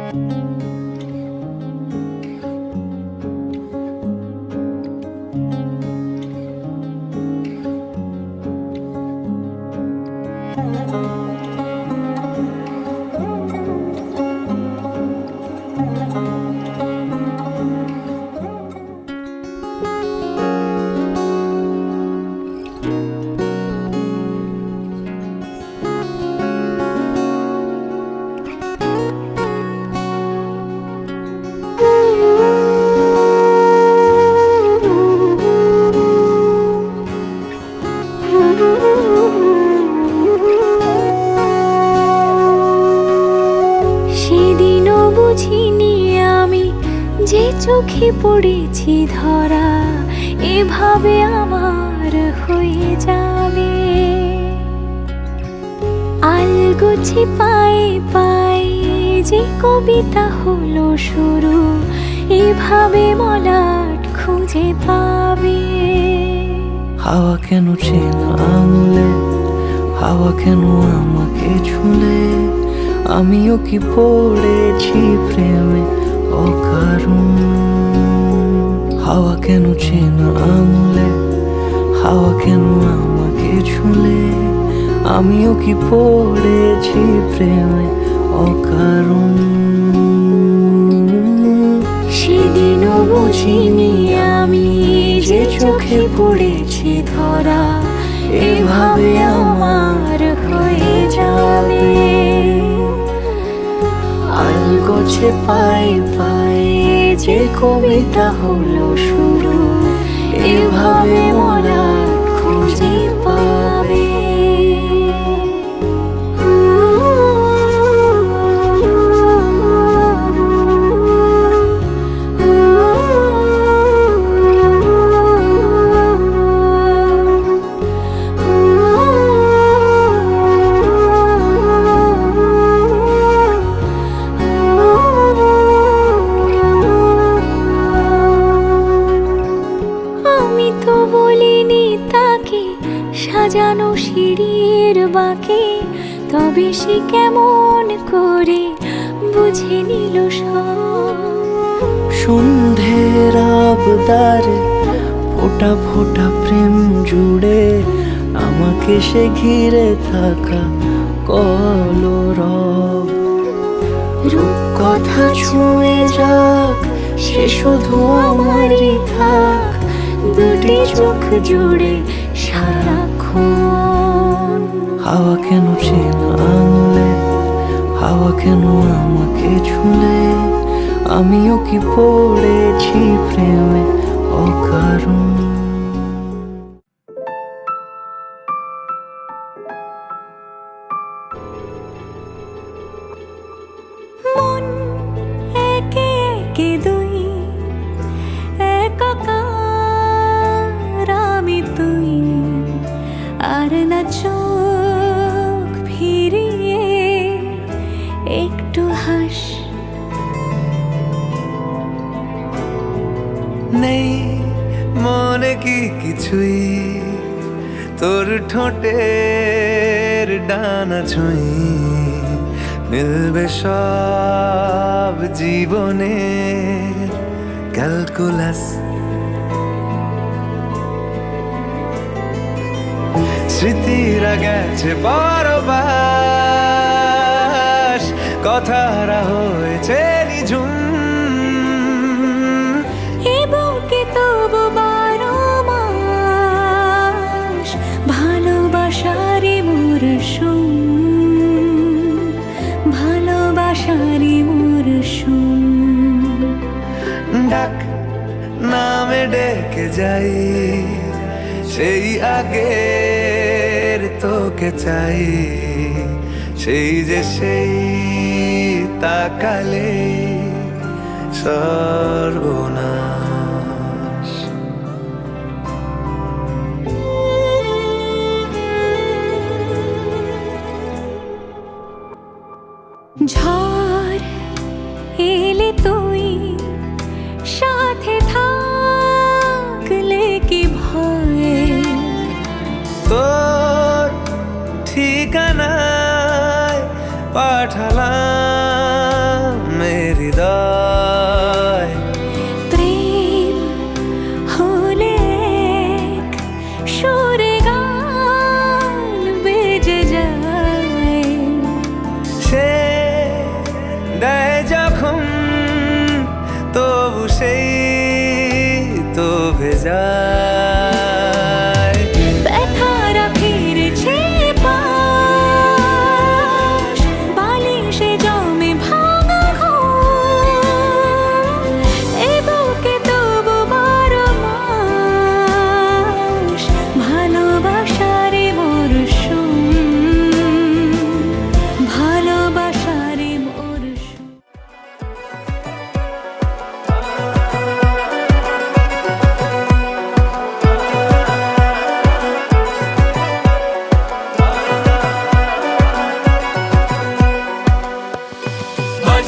সেদিনও বুঝিনি আমি যে চোখে পড়েছি ধরা এভাবে আমার হয়ে যাবে। আলগোছে পায়ে পায়ে যে কবিতা হলো শুরু এভাবে মলাট খুঁজে পাবে। হাওয়া কেন চেনা আঙুলে, হাওয়া কেন আমাকে ছুলে, আমিও কি পড়েছি প্রেমে অকারণ। হাওয়া কেন চেনা আঙুলে, হাওয়া কেন আমাকে ছুলে, আমিও কি পড়েছি প্রেমে অকারণ। সেদিনও বুঝিনি আমি যে চোখে পড়েছি ধরা এভাবে আমার হয়ে যাবে। আলগোছে পায়ে পায়ে যে কবিতা হলো শুরু এভাবে মলাট খুঁজে পাবে। সাজানো সিঁড়ির বাঁকে তবে সে কেমন করে বুঝে নিল সব। সন্ধ্যের আবদারে ফোঁটা ফোঁটা প্রেম জুড়ে আমাকে সে ঘিরে থাকা কলরব। রূপকথা ছুঁয়ে যাক সে শুধু আমারই থাক দুটি চোখ জুড়ে সারাক্ষণ। হাওয়া কেন চেনা আঙুলে, হাওয়া কেন আমাকে ছুলে, আমিও কি পড়েছি প্রেমে অকারণ। মন একে একে দুই একাকার আমি তুই আর না চোখ ফিরিয়ে একটু হাস। নেই মনে কি কিছুই তোর ঠোঁটের ডানা ছুঁই মিলবে সব জীবনের ক্যালকুলাস। স্মৃতিরা গেছে পরবাস কথারা হয়েছে নিঝুম। এ বুকে তবু 12 মাস ভালোবাসারই মরশুম, ভালোবাসারই মরশুম। ডাক নামে ডেকে যাই সেই আগের তোকে চাই, সেই যে সেই তাকালে সর্বনাশ। ঝড় এলে তুই সাথে থাকলে কি ভয়, তোর ঠিকানায় পাঠালাম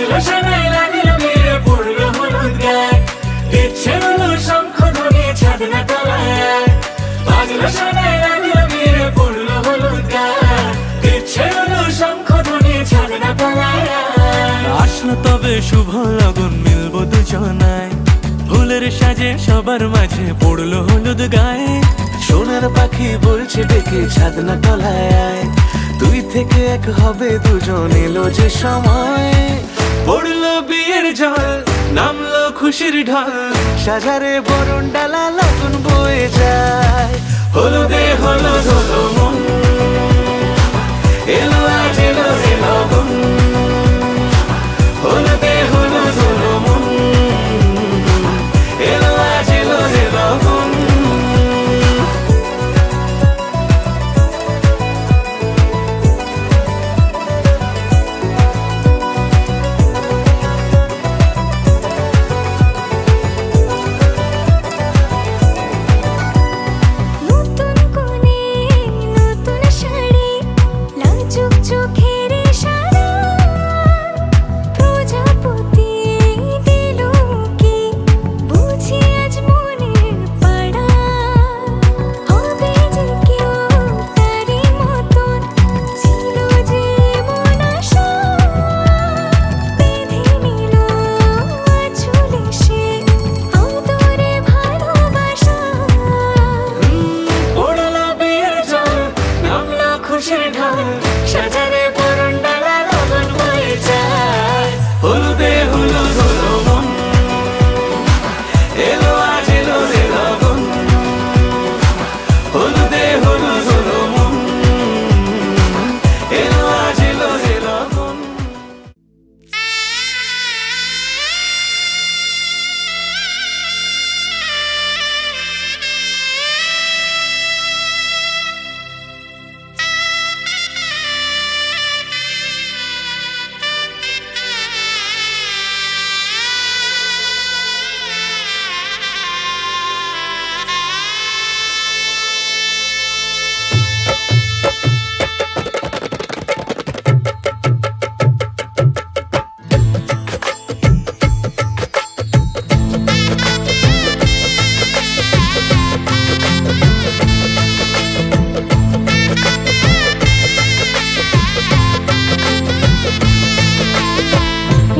বাজলো সানাই লাগলো বিয়ে পড়লো হলুদ গায়ে ইচ্ছে হলো শঙ্খ ধ্বনি ছাদনা তলায় বাজলো সানাই লাগলো বিয়ে পড়লো হলুদ গায়ে ইচ্ছে হলো শঙ্খ ধ্বনি ছাদনা তলায় আসলো তবে শুভ লগন মিলবো দুজনায় ফুলের সাজে সবার মাঝে পড়লো হলুদ গায়ে সোনার পাখি বলছে ডেকে ছাদনা তলায় দুই থেকে এক হবে দুজন এলো যে সময় পড়লো বিয়ের জল নামলো খুশির ঢল সাজারে বরণ ডালা লগন বয়ে যায় হলুদে হলুদ হলো মন এলো আজ এলো রে লগন হলুদে হলুদ হলো মন এলো আজ এলো রে লগন নতুন কোণে নতুন শাড়ি লাজুক চোখের ইশারা প্রজাপতি দিল কি বুঝি আজ মনের পাড়া হবে যে কেউ তারই মতন ছিল যে মন আশা বেঁধে নিল আঁচলে সে আদরে ভালোবাসা পড়লো বিয়ের জল নামলো খুশির ঢল সাজারে বরণ ডালা লগন বয়ে যায় হলুদে হলুদ হলো মন এলো আজ এলো রে লগন হলুদে হলুদ হলো মন এলো আজ এলো রে লগন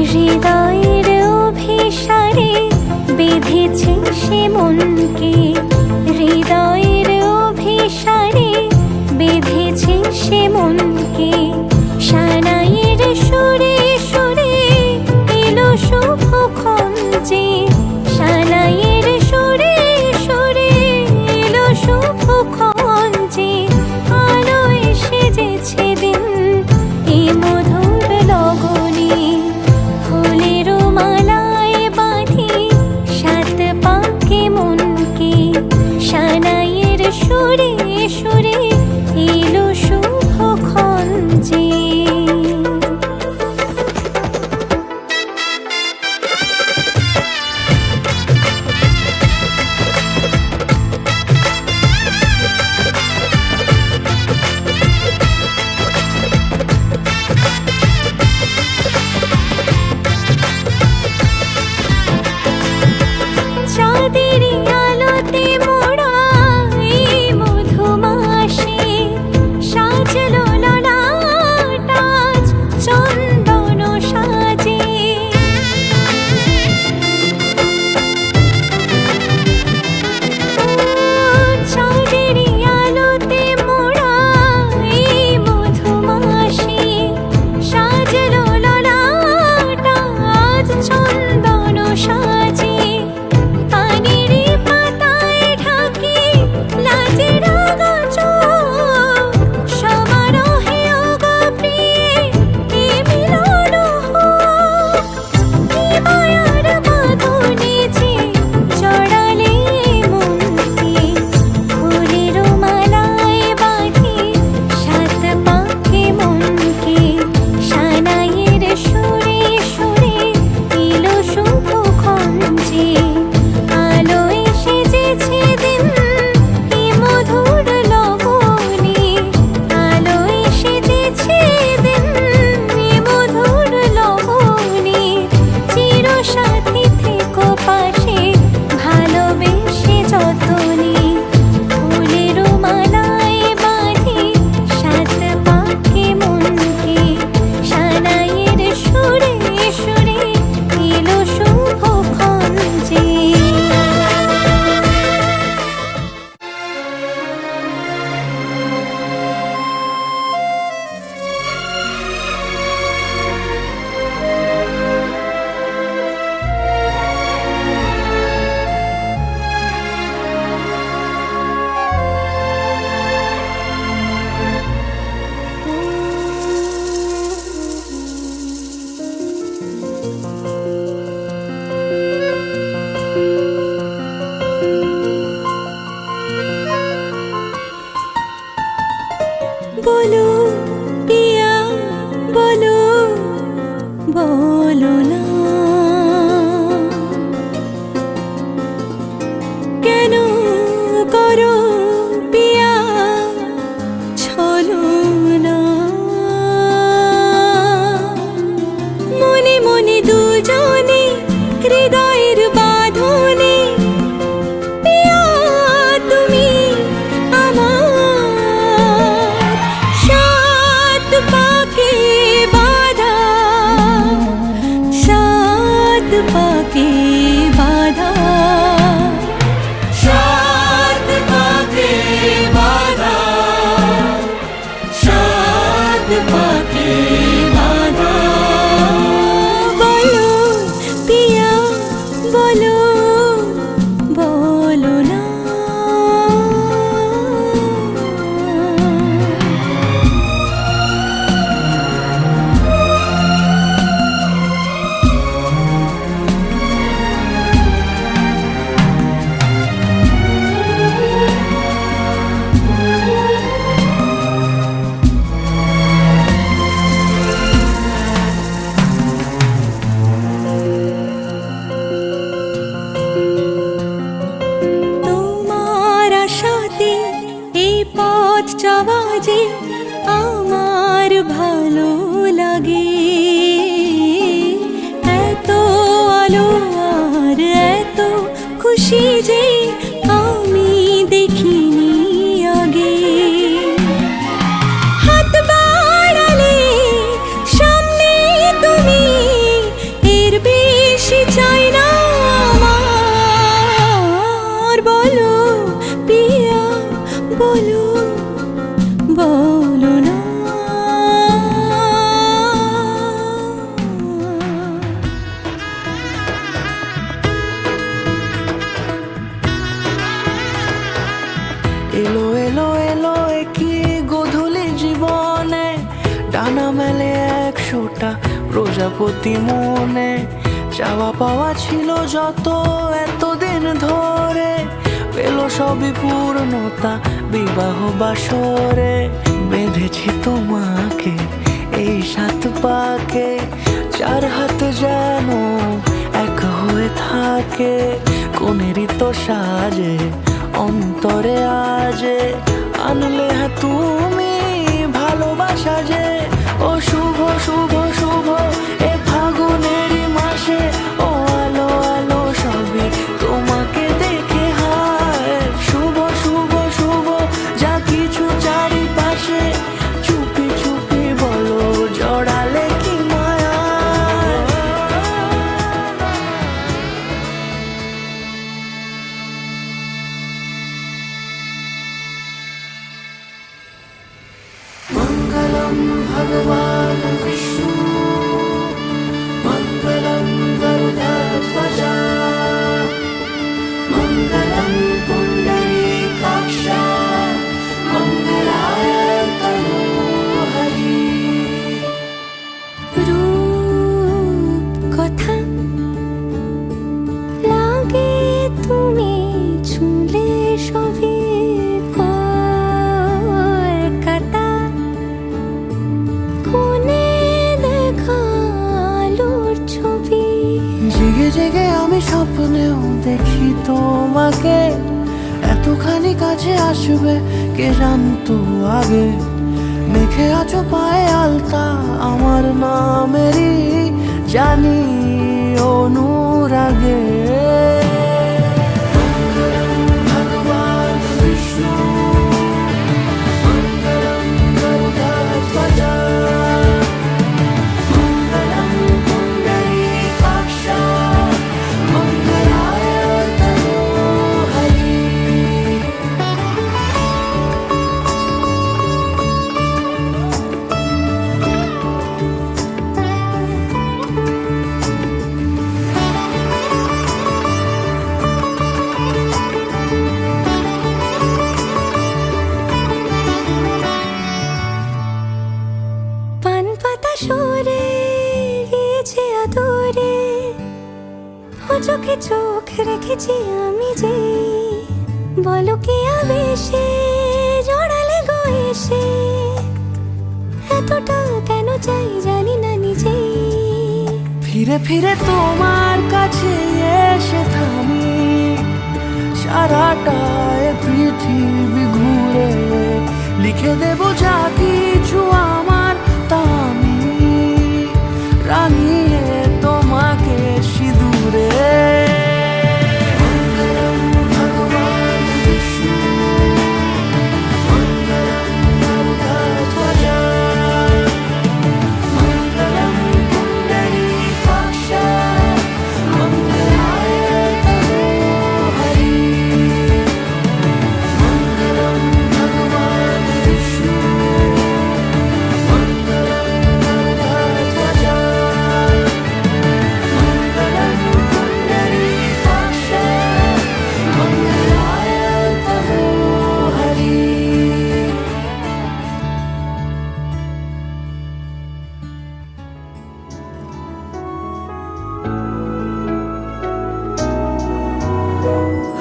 হৃদয়ের অভিসারে বেঁধেছে সে মনকে হৃদয়ের অভিসারে বেঁধেছে সে মনকে সানাইয়ের সুরে সুরে এলো শুভক্ষণ যে সানাইয়ের সুরে সুরে এলো শুভক্ষণ যে আলো এসে যেছে দিন এ মধুর লগনে ফুলের মালায় বাঁধি সাত পাকে মনকে সানাইয়ের সুরে সুরে এলো শুভক্ষণ যে বলো না কেন করো পিয়া ছলো না মনে মনে দুজনে হৃদয়ের বাঁধনে পিয়া তুমি আমার সাত পাকে বাঁধা সাত পাকে বাঁধা সাত পাকে বাঁধা সাত পাকে বাঁধা বলো পিয়া বলো বলো না তোমার আশাতে এই পথ যাওয়া যে আমার ভালো লাগে এত আলো আর এত খুশি যে আমি দেখিনি আগে হাত বাড়ালে সামনে তুমি এর বেশি চাই না আমার বলো পিয়া বলো বলো না এলো এলো এলো কি গোধূলি জীবনে ডানা মেলে 100টা প্রজাপতি মনে চাওয়া পাওয়া ছিল যত এতদিন ধরে পেল সবই পূর্ণতা বিবাহ বাসরে বেঁধেছি তোমাকে এই 7 পাকে 4 হাত যেন এক হয়ে থাকে কোনেরই তো সাজে অন্তরে আজে আনলে তুমি ভালোবাসা যে ও শুভ শুভ শুভ এ ফাগুনেরই মাসে ও আলো আলো সবই তোমাকে দেখে হায় শুভ শুভ শুভ যা কিছু চারিপাশে চুপি চুপি বলো জড়ালে কি মায়া मङ्गलं भगवान् विष्णु मङ्गलं गरुडध्वज मङ्गलं पुण्डरीकाक्ष मङ्गलाय तनोहरि রূপ কথা লাগে তুমি ছুঁলে সবই কলকাতা কোনে দেখালোর ছবি জেগে জেগে আমি স্বপ্নেও দেখি তোমাকে এতখানি কাছে আসবে কে জানতো আগে মেখে আছো পায়ে আলতা আমার নামেরই জানি অনুরাগে মঙ্গলম ভগবান বিষ্ণু মঙ্গলম গরুডধ্বজ মঙ্গলম পুণ্ডরীকাক্ষ মঙ্গলায় তনোহরি পান পাতা সরে গিয়েছে আদরে ও চোখে চোখ রেখেছি আমি যে বলো কি আবেশে জড়ালে গো এসে এতটা কেন চাই জানি না নিজেই ফিরে ফিরে তোমার কাছে এসে থামি, সারাটায় পৃথিবী ঘুরে লিখে দেব যা কিছু আমার, তা আমি রাঙিয়ে তোমাকে সিঁদুরে। মঙ্গলম ভগবান বিষ্ণু, মঙ্গলম গরুড়ধ্বজা, মঙ্গলম পুণ্ডরীকাক্ষ, মঙ্গলায় তনো হরি। মঙ্গলম ভগবান বিষ্ণু, মঙ্গলম গরুড়ধ্বজা, মঙ্গলম পুণ্ডরীকাক্ষ, মঙ্গলায় তনো হরি।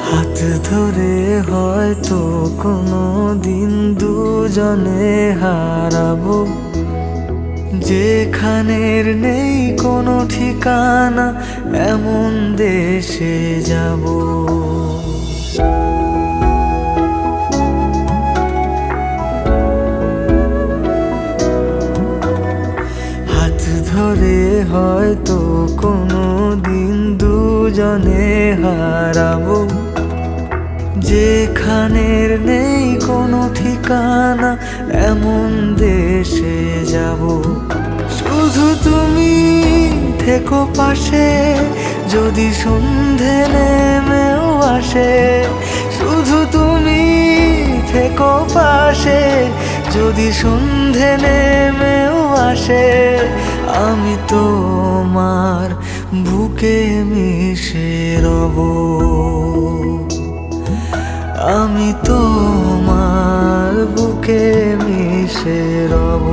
হাত ধরে হয়তো কোনো দিন দুজনে হারাবো, যেখানের নেই কোনো ঠিকানা এমন দেশে যাব। হাত ধরে হয়তো কোনো দিন দুজনে হারাবো, যেখানের নেই কোনো ঠিকানা এমন দেশে যাব। শুধু তুমি থেকো পাশে যদি সন্ধে নেমেও আসে, শুধু তুমি থেকো পাশে যদি সন্ধে নেমেও আসে। আমি তোমার বুকে মিশে রব, আমি তোমার বুকে মিশে রব।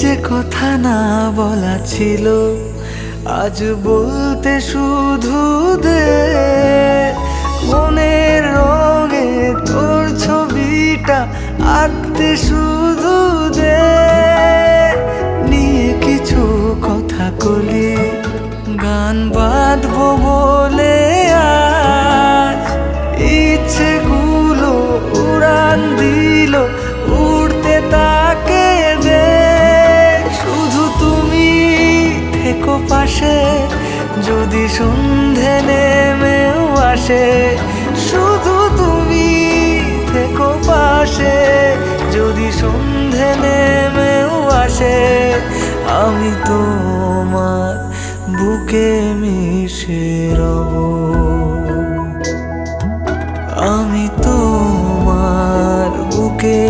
যে কথা না বলা ছিল আজ বলতে শুধু দে, মনের রঙে তোর ছবিটা আঁকতে শুধু দে। নিয়ে কিছু কথা কলি গান বাঁধবো বলে আজ, ইচ্ছেগুলো উড়ান দিল উড়তে তাকে দে। শুধু তুমি থেকো পাশে যদি সন্ধে নেমেও আসে, শুধু তুমি থেকো পাশে যদি সন্ধে নেমেও আসে। আমি তোমার বুকে মিশে রব, আমি তোমার বুকে